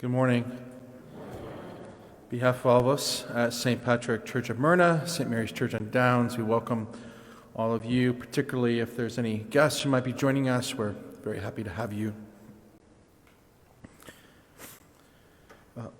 Good morning. On behalf of all of us at St. Patrick Church of Myrna, St. Mary's Church on Downs, we welcome all of you, particularly if there's any guests who might be joining us. We're very happy to have you.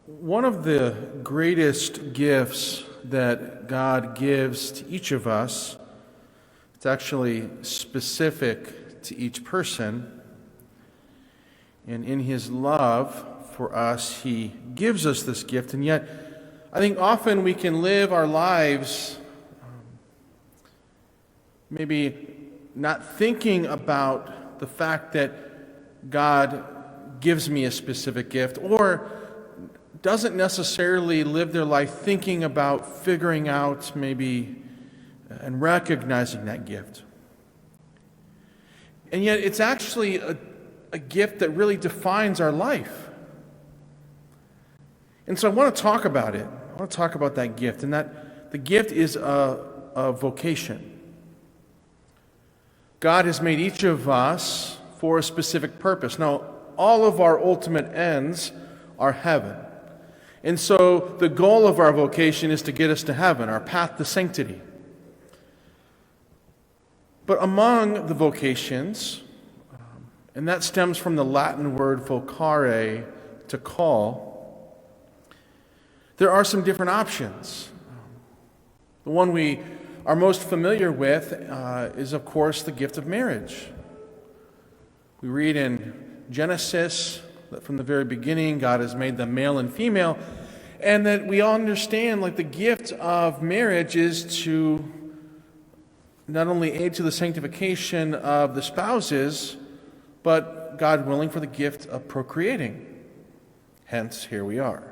One of the greatest gifts that God gives to each of us, it's actually specific to each person, and in His love for us, He gives us this gift, and yet I think often we can live our lives maybe not thinking about the fact that God gives me a specific gift, or doesn't necessarily live their life thinking about figuring out maybe and recognizing that gift. And yet it's actually a gift that really defines our life. And so I want to talk about it. I want to talk about that gift, and that the gift is a vocation. God has made each of us for a specific purpose. Now, all of our ultimate ends are heaven. And so the goal of our vocation is to get us to heaven, our path to sanctity. But among the vocations, and that stems from the Latin word vocare, to call, there are some different options. The one we are most familiar with is, of course, the gift of marriage. We read in Genesis that from the very beginning, God has made them male and female, and that we all understand, like, the gift of marriage is to not only aid to the sanctification of the spouses, but, God willing, for the gift of procreating. Hence, here we are.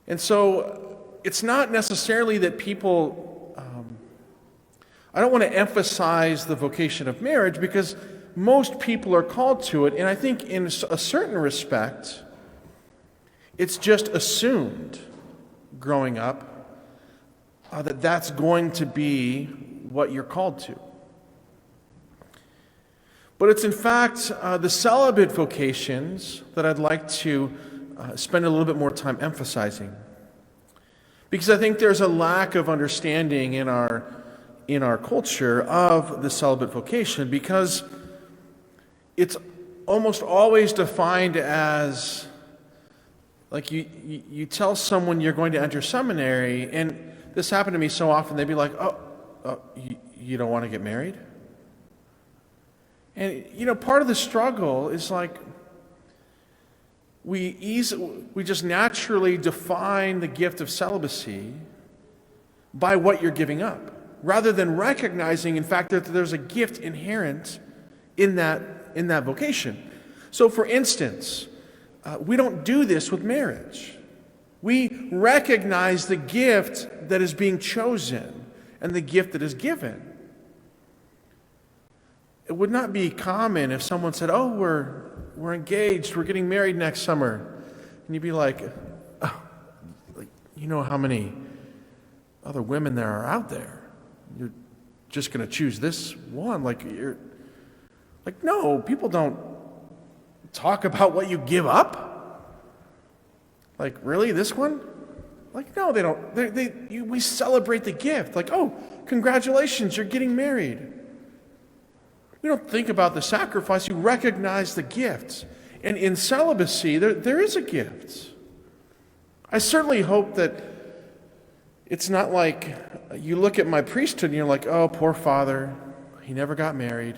And so, it's not necessarily that people, I don't want to emphasize the vocation of marriage, because most people are called to it, and I think in a certain respect, it's just assumed growing up that that's going to be what you're called to. But it's in fact the celibate vocations that I'd like to spend a little bit more time emphasizing. Because I think there's a lack of understanding in our culture of the celibate vocation, because it's almost always defined as, like, you tell someone you're going to enter seminary, and this happened to me so often, they'd be like, you don't want to get married? And, part of the struggle is, like, we just naturally define the gift of celibacy by what you're giving up, rather than recognizing, in fact, that there's a gift inherent in that vocation. So, for instance, we don't do this with marriage. We recognize the gift that is being chosen and the gift that is given. It would not be common if someone said, "Oh, we're engaged, we're getting married next summer," and you'd be like, "Oh, you know how many other women there are out there? You're just going to choose this one?" No, people don't talk about what you give up. Like, really, this one? Like, no, they don't. We celebrate the gift. Like, "Oh, congratulations, you're getting married." We don't think about the sacrifice. You recognize the gifts. And in celibacy, there is a gift. I certainly hope that it's not like you look at my priesthood and you're like, "Oh, poor father, he never got married.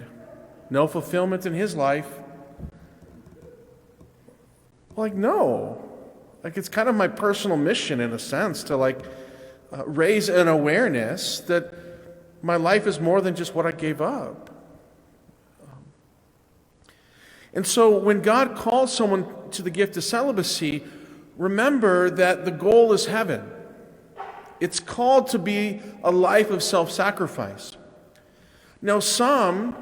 No fulfillment in his life." Like, no. Like, it's kind of my personal mission, in a sense, to raise an awareness that my life is more than just what I gave up. And so when God calls someone to the gift of celibacy, remember that the goal is heaven. It's called to be a life of self-sacrifice. Now, some,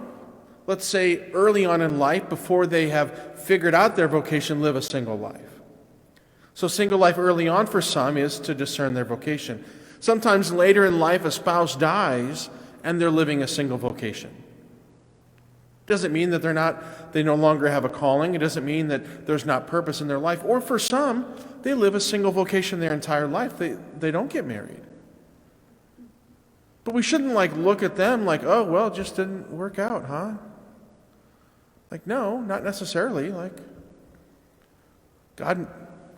let's say early on in life, before they have figured out their vocation, live a single life. So single life early on for some is to discern their vocation. Sometimes later in life, a spouse dies and they're living a single vocation. doesn't mean that they no longer have a calling. It doesn't mean that there's not purpose in their life. Or for some, they live a single vocation their entire life. They don't get married. But we shouldn't look at them like, oh, well, it just didn't work out, huh? No, not necessarily. God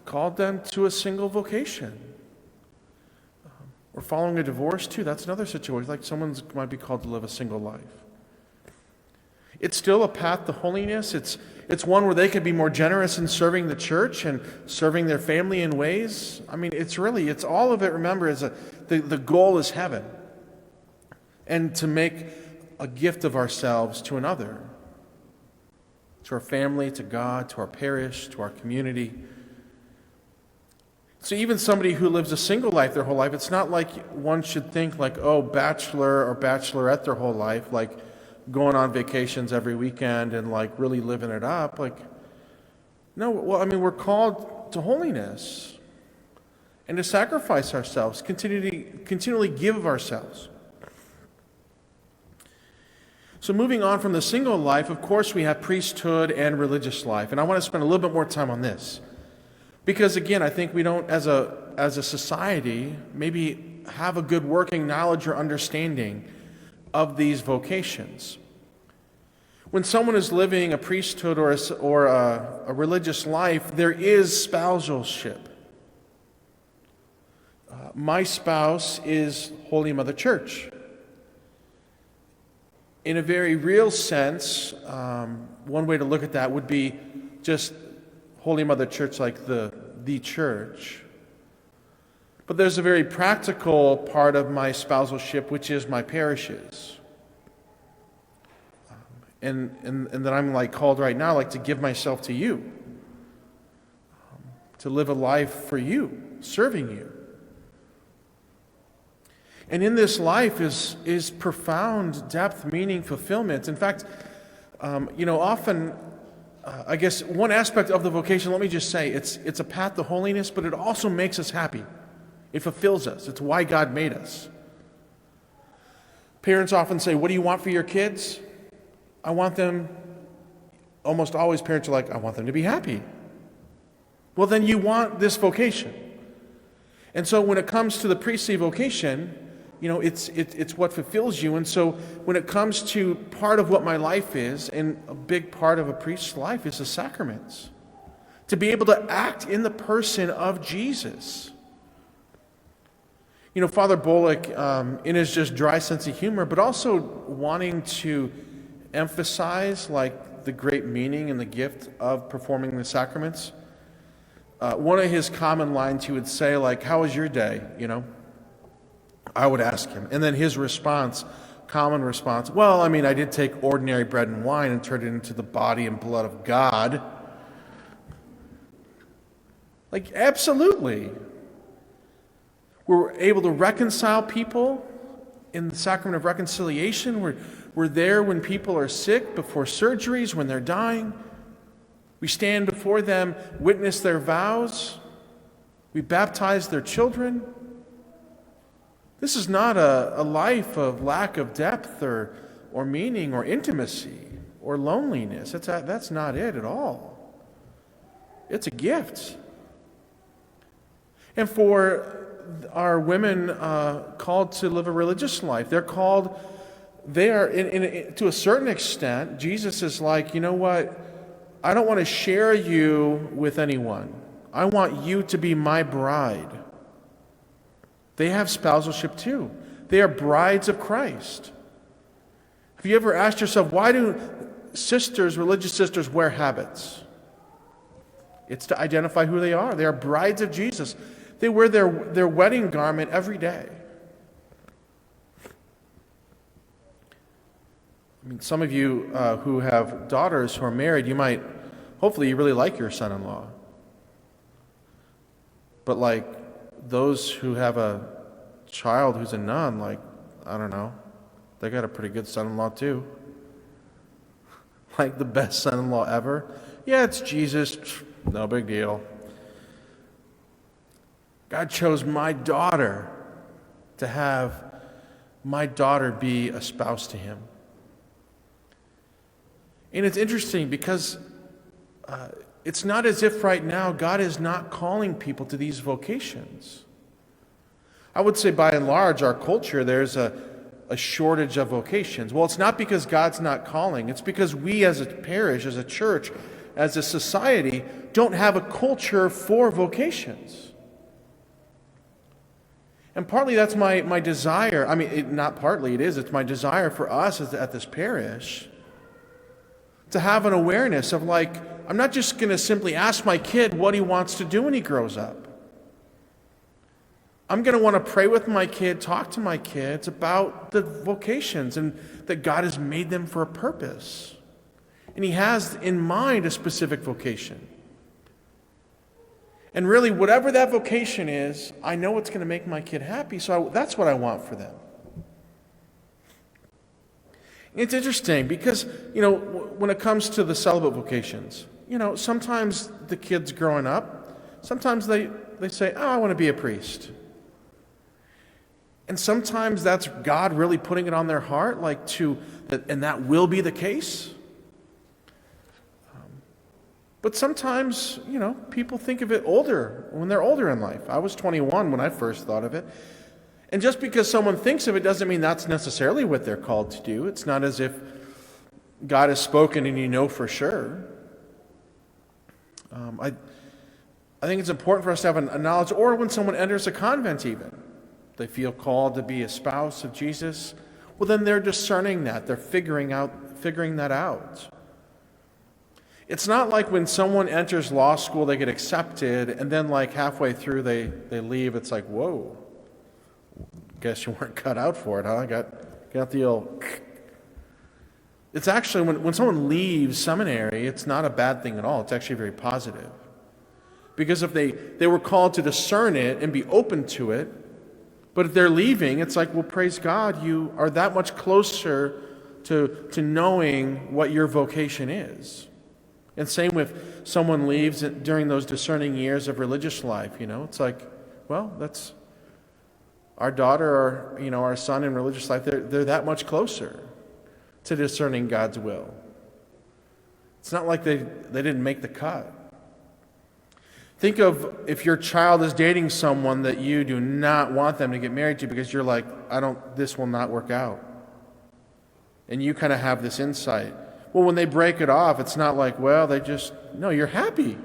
called them to a single vocation. Or following a divorce too, that's another situation. Someone might be called to live a single life. It's still a path to holiness. It's one where they could be more generous in serving the church and serving their family in ways. It's all of it, remember, the goal is heaven. And to make a gift of ourselves to another. To our family, to God, to our parish, to our community. So even somebody who lives a single life their whole life, it's not like one should think bachelor or bachelorette their whole life, going on vacations every weekend and really living it up. No, we're called to holiness and to sacrifice ourselves, continually give of ourselves. So moving on from the single life, of course, we have priesthood and religious life. And I want to spend a little bit more time on this. Because again, I think we don't, as a society, maybe have a good working knowledge or understanding of these vocations. When someone is living a priesthood or a religious life, there is spousalship. My spouse is Holy Mother Church. In a very real sense, one way to look at that would be just Holy Mother Church, the church. But there's a very practical part of my spousalship, which is my parishes. And that I'm called right now, to give myself to you. To live a life for you, serving you. And in this life is profound depth, meaning, fulfillment. In fact, often, I guess one aspect of the vocation, let me just say, it's a path to holiness, but it also makes us happy. It fulfills us. It's why God made us. Parents often say, what do you want for your kids? I want them, almost always parents are I want them to be happy. Well, then you want this vocation. And so when it comes to the priestly vocation, it's what fulfills you. And so when it comes to part of what my life is, and a big part of a priest's life is the sacraments. To be able to act in the person of Jesus. Father Bullock, in his just dry sense of humor, but also wanting to emphasize the great meaning and the gift of performing the sacraments. One of his common lines, he would say, how was your day, I would ask him. And then his response, common response, well, I did take ordinary bread and wine and turned it into the body and blood of God. Absolutely. We're able to reconcile people in the sacrament of reconciliation. We're there when people are sick, before surgeries, when they're dying. We stand before them, witness their vows. We baptize their children. This is not a life of lack of depth or meaning or intimacy or loneliness. That's not it at all. It's a gift. And for our women called to live a religious life, they are, to a certain extent, Jesus is you know what? I don't want to share you with anyone. I want you to be my bride. They have spousalship too. They are brides of Christ. Have you ever asked yourself, why do religious sisters wear habits? It's to identify who they are. They are brides of Jesus. They wear their wedding garment every day. Some of you who have daughters who are married, hopefully you really like your son-in-law. But those who have a child who's a nun, I don't know, they got a pretty good son-in-law too. The best son-in-law ever. Yeah, it's Jesus. No big deal. God chose my daughter to have my daughter be a spouse to him. And it's interesting because it's not as if right now God is not calling people to these vocations. I would say by and large, our culture, there's a shortage of vocations. Well, it's not because God's not calling. It's because we as a parish, as a church, as a society, don't have a culture for vocations. And partly that's my desire. I mean, not partly, it is. It's my desire for us at this parish to have an awareness of like, I'm not just going to simply ask my kid what he wants to do when he grows up. I'm going to want to pray with my kid, talk to my kids about the vocations and that God has made them for a purpose. And He has in mind a specific vocation. And really, whatever that vocation is, I know it's going to make my kid happy, so that's what I want for them. It's interesting because, when it comes to the celibate vocations, sometimes the kids growing up, sometimes they say, I want to be a priest. And sometimes that's God really putting it on their heart, and that will be the case. But sometimes, people think of it when they're older in life. I was 21 when I first thought of it. And just because someone thinks of it doesn't mean that's necessarily what they're called to do. It's not as if God has spoken and you know for sure. I think it's important for us to have a knowledge, or when someone enters a convent even, they feel called to be a spouse of Jesus, well then they're discerning that. They're figuring that out. It's not like when someone enters law school, they get accepted, and then halfway through they leave. It's like, whoa, guess you weren't cut out for it, huh? Got the old... It's actually, when someone leaves seminary, it's not a bad thing at all. It's actually very positive. Because if they were called to discern it and be open to it, but if they're leaving, it's like, well, praise God, you are that much closer to knowing what your vocation is. And same with someone leaves during those discerning years of religious life, it's like, well, that's our daughter or, our son in religious life, they're that much closer to discerning God's will. It's not like they didn't make the cut. Think of if your child is dating someone that you do not want them to get married to because you're like, this will not work out. And you kind of have this insight. Well, when they break it off, it's not like, well, no, you're happy.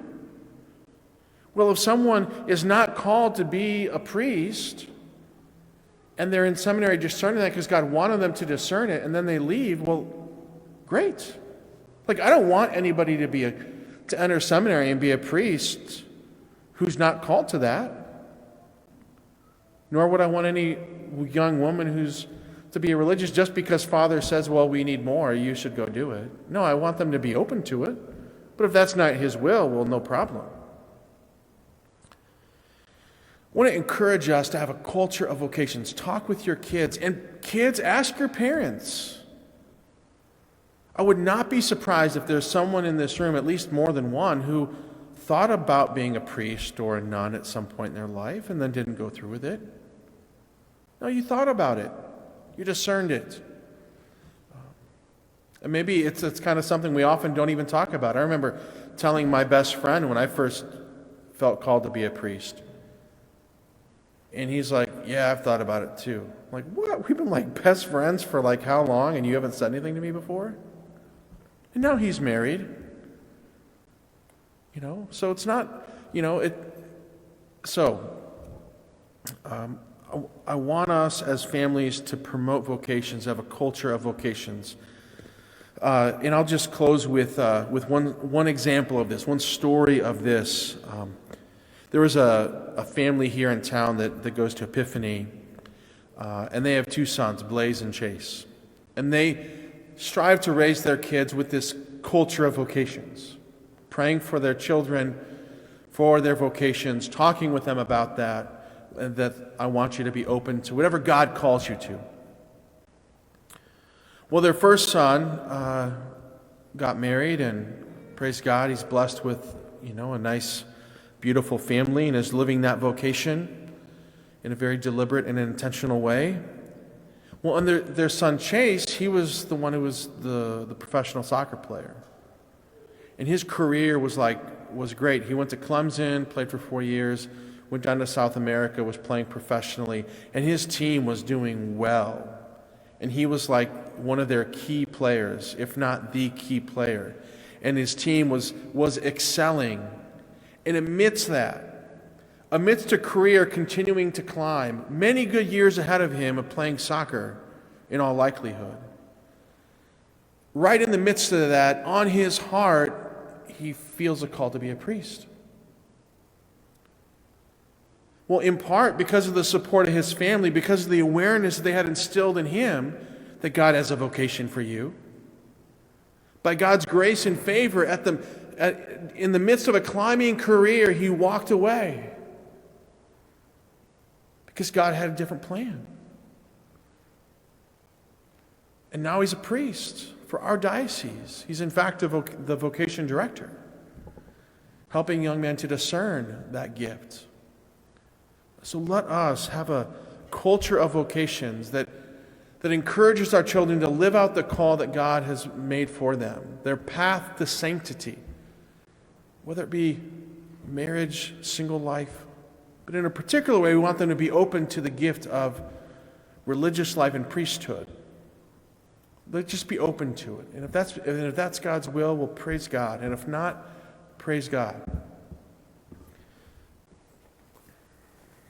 Well, if someone is not called to be a priest, and they're in seminary discerning that because God wanted them to discern it, and then they leave, well, great. I don't want anybody to enter seminary and be a priest who's not called to that. Nor would I want any young woman who's to be a religious just because Father says, well, we need more, you should go do it. No, I want them to be open to it. But if that's not His will, well, no problem. I want to encourage us to have a culture of vocations. Talk with your kids. And kids, ask your parents. I would not be surprised if there's someone in this room, at least more than one, who thought about being a priest or a nun at some point in their life and then didn't go through with it. No, you thought about it. You discerned it. And maybe it's kind of something we often don't even talk about. I remember telling my best friend when I first felt called to be a priest. And he's like, yeah, I've thought about it too. I'm like, what? We've been best friends for how long and you haven't said anything to me before? And now he's married. So it's not, I want us as families to promote vocations, have a culture of vocations. And I'll just close with one example of this, one story of this. There was a family here in town that goes to Epiphany, and they have two sons, Blaze and Chase. And they strive to raise their kids with this culture of vocations, praying for their children, for their vocations, talking with them about that, and that I want you to be open to whatever God calls you to. Well, their first son got married, and praise God, he's blessed with, a nice, beautiful family, and is living that vocation in a very deliberate and intentional way. Well, and their son Chase, he was the one who was the professional soccer player. And his career was great. He went to Clemson, played for 4 years, went down to South America, was playing professionally, and his team was doing well. And he was like one of their key players, if not the key player. And his team was excelling. And amidst a career continuing to climb, many good years ahead of him of playing soccer, in all likelihood, right in the midst of that, on his heart, he feels a call to be a priest. Well, in part because of the support of his family, because of the awareness that they had instilled in him that God has a vocation for you. By God's grace and favor, in the midst of a climbing career, he walked away because God had a different plan. And now he's a priest for our diocese. He's in fact the vocation director, helping young men to discern that gift. So let us have a culture of vocations that encourages our children to live out the call that God has made for them, their path to sanctity, whether it be marriage, single life. But in a particular way, we want them to be open to the gift of religious life and priesthood. Let's just be open to it. And if that's God's will, we'll praise God. And if not, praise God.